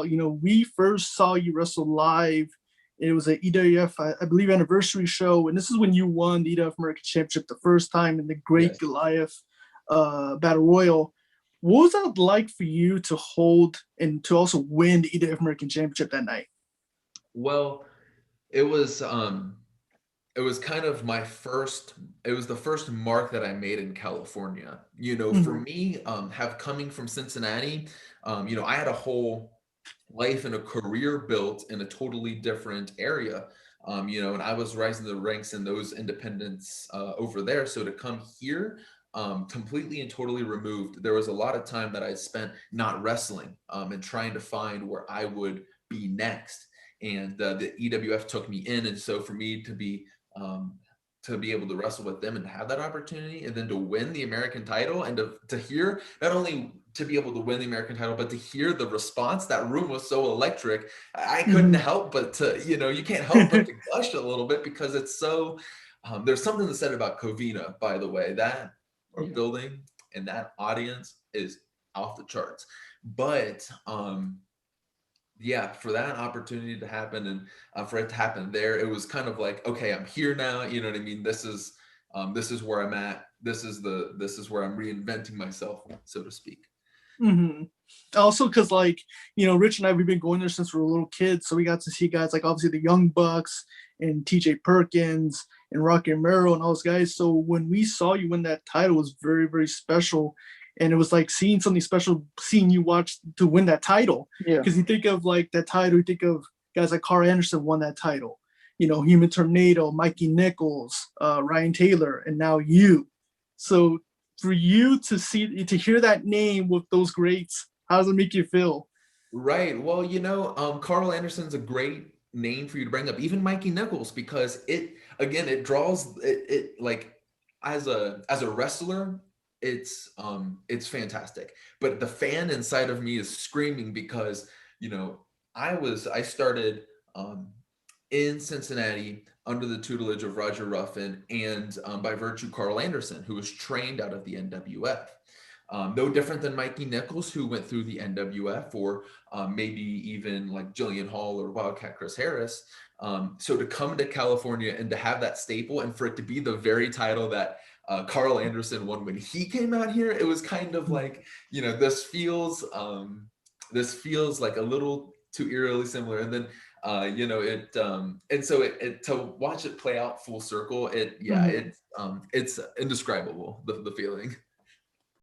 We first saw you wrestle live. It was an EWF, I believe, anniversary show, and this is when you won the EWF American Championship the first time in the Great Yes. Goliath Battle Royal. What was that like for you to hold and to also win the EWF American Championship that night? Well, it was it was kind of my first it was the first mark that I made in California. For Mm-hmm. me, have coming from Cincinnati, I had a whole life and a career built in a totally different area. And I was rising the ranks in those independents over there. So to come here, completely and totally removed, there was a lot of time that I spent not wrestling and trying to find where I would be next. And the EWF took me in, and so for me um, to be able to wrestle with them and have that opportunity, and then to win the American title, and to hear not only to be able to win the American title, but to hear the response. That room was so electric. I couldn't Mm-hmm. help but to, you can't help but to gush a little bit because it's so. There's something to said about Covina, by the way, that or Yeah. building and that audience is off the charts. But yeah, for that opportunity to happen and for it to happen there, it was kind of like, okay, I'm here now. You know what I mean? This is where I'm at. This is where I'm reinventing myself, so to speak. Mm-hmm. Also, because Rich and I, we've been going there since we were little kids, so we got to see guys like obviously the Young Bucks and T.J. Perkins and Rocky Romero and all those guys. So when we saw you win that title, it was very, very special, and it was like seeing something special, seeing you watch to win that title. Yeah. Because you think of like that title, you think of guys like Carl Anderson won that title, Human Tornado, Mikey Nichols, Ryan Taylor, and now you. So for you to hear that name with those greats, how does it make you feel? Right. Well, Carl Anderson's a great name for you to bring up, even Mikey Nichols, because it draws it like as a wrestler, it's fantastic. But the fan inside of me is screaming because, I started in Cincinnati under the tutelage of Roger Ruffin and by virtue Carl Anderson, who was trained out of the NWF. No different than Mikey Nichols, who went through the NWF, or maybe even like Jillian Hall or Wildcat Chris Harris. So to come to California and to have that staple, and for it to be the very title that Carl Anderson won when he came out here, it was kind of like, this feels like a little too eerily similar. And then and so it to watch it play out full circle, Mhm. it's indescribable, the feeling.